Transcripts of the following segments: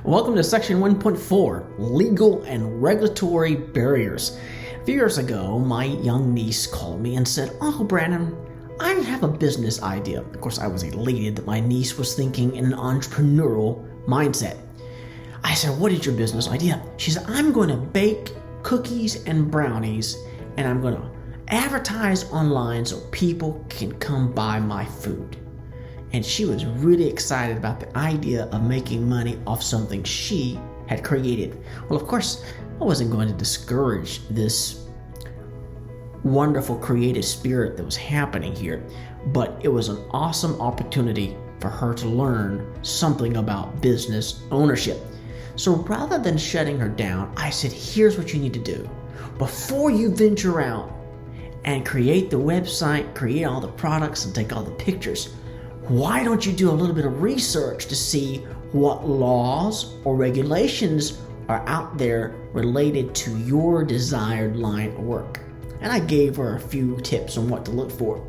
Welcome to Section 1.4, Legal and Regulatory Barriers. A few years ago, my young niece called me and said, "Uncle Brandon, I have a business idea." Of course, I was elated that my niece was thinking in an entrepreneurial mindset. I said, "What is your business idea?" She said, "I'm going to bake cookies and brownies, and I'm going to advertise online so people can come buy my food." And she was really excited about the idea of making money off something she had created. Well, of course, I wasn't going to discourage this wonderful creative spirit that was happening here, but it was an awesome opportunity for her to learn something about business ownership. So rather than shutting her down, I said, "Here's what you need to do. Before you venture out and create the website, create all the products, and take all the pictures, why don't you do a little bit of research to see what laws or regulations are out there related to your desired line of work?" And I gave her a few tips on what to look for.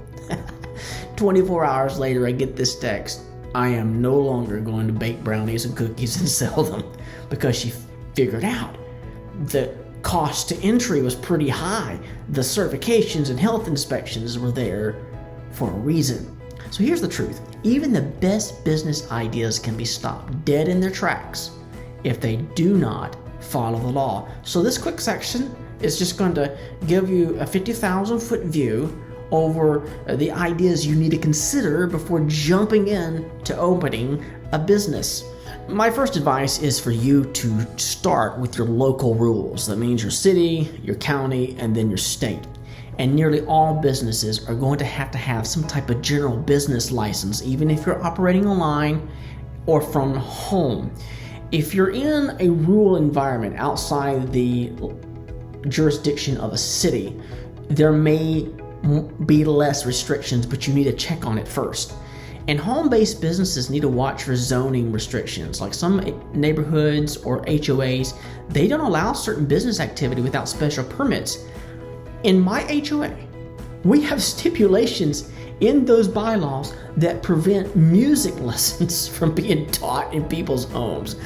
24 hours later, I get this text: "I am no longer going to bake brownies and cookies and sell them," because she figured out the cost to entry was pretty high. The certifications and health inspections were there for a reason. So here's the truth. Even the best business ideas can be stopped dead in their tracks if they do not follow the law. So this quick section is just going to give you a 50,000-foot view over the ideas you need to consider before jumping in to opening a business. My first advice is for you to start with your local rules. That means your city, your county, and then your state. And nearly all businesses are going to have some type of general business license, even if you're operating online or from home. If you're in a rural environment outside the jurisdiction of a city, there may be less restrictions, but you need to check on it first. And home-based businesses need to watch for zoning restrictions. Like some neighborhoods or HOAs, they don't allow certain business activity without special permits. In my HOA, we have stipulations in those bylaws that prevent music lessons from being taught in people's homes.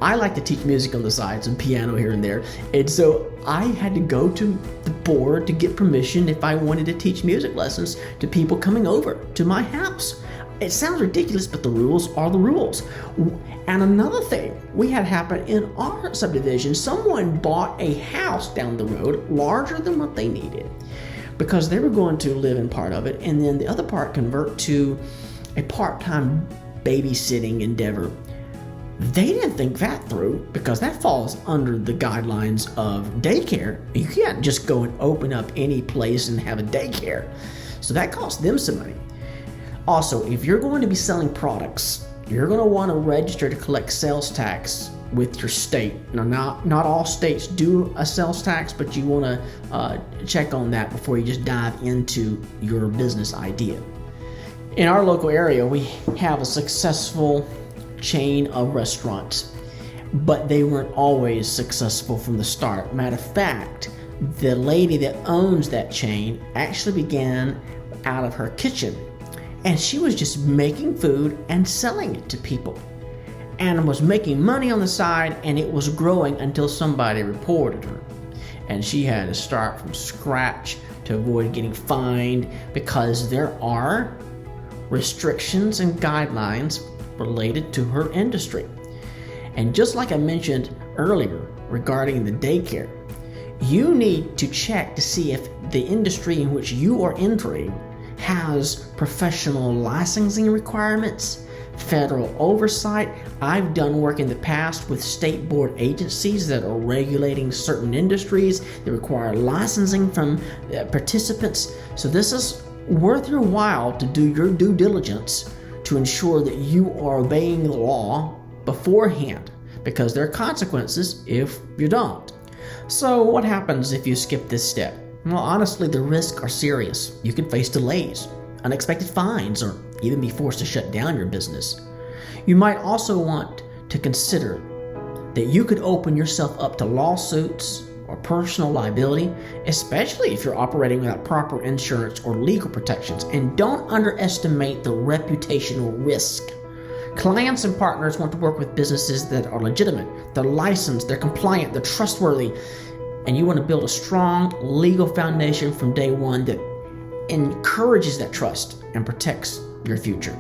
I like to teach music on the side, some piano here and there, and so I had to go to the board to get permission if I wanted to teach music lessons to people coming over to my house. It sounds ridiculous, but the rules are the rules. And another thing we had happen in our subdivision, someone bought a house down the road larger than what they needed because they were going to live in part of it and then the other part convert to a part-time babysitting endeavor. They didn't think that through because that falls under the guidelines of daycare. You can't just go and open up any place and have a daycare. So that cost them some money. Also, if you're going to be selling products, you're going to want to register to collect sales tax with your state. Now, not all states do a sales tax, but you want to check on that before you just dive into your business idea. In our local area, we have a successful chain of restaurants, but they weren't always successful from the start. Matter of fact, the lady that owns that chain actually began out of her kitchen. And she was just making food and selling it to people and was making money on the side, and it was growing until somebody reported her. And she had to start from scratch to avoid getting fined because there are restrictions and guidelines related to her industry. And just like I mentioned earlier regarding the daycare, you need to check to see if the industry in which you are entering has professional licensing requirements, federal oversight. I've done work in the past with state board agencies that are regulating certain industries that require licensing from participants. So this is worth your while to do your due diligence to ensure that you are obeying the law beforehand, because there are consequences if you don't. So what happens if you skip this step? Well, honestly, the risks are serious. You could face delays, unexpected fines, or even be forced to shut down your business. You might also want to consider that you could open yourself up to lawsuits or personal liability, especially if you're operating without proper insurance or legal protections. And don't underestimate the reputational risk Clients and partners want to work with businesses that are legitimate, they're licensed, they're compliant, they're trustworthy, and you want to build a strong legal foundation from day one that encourages that trust and protects your future.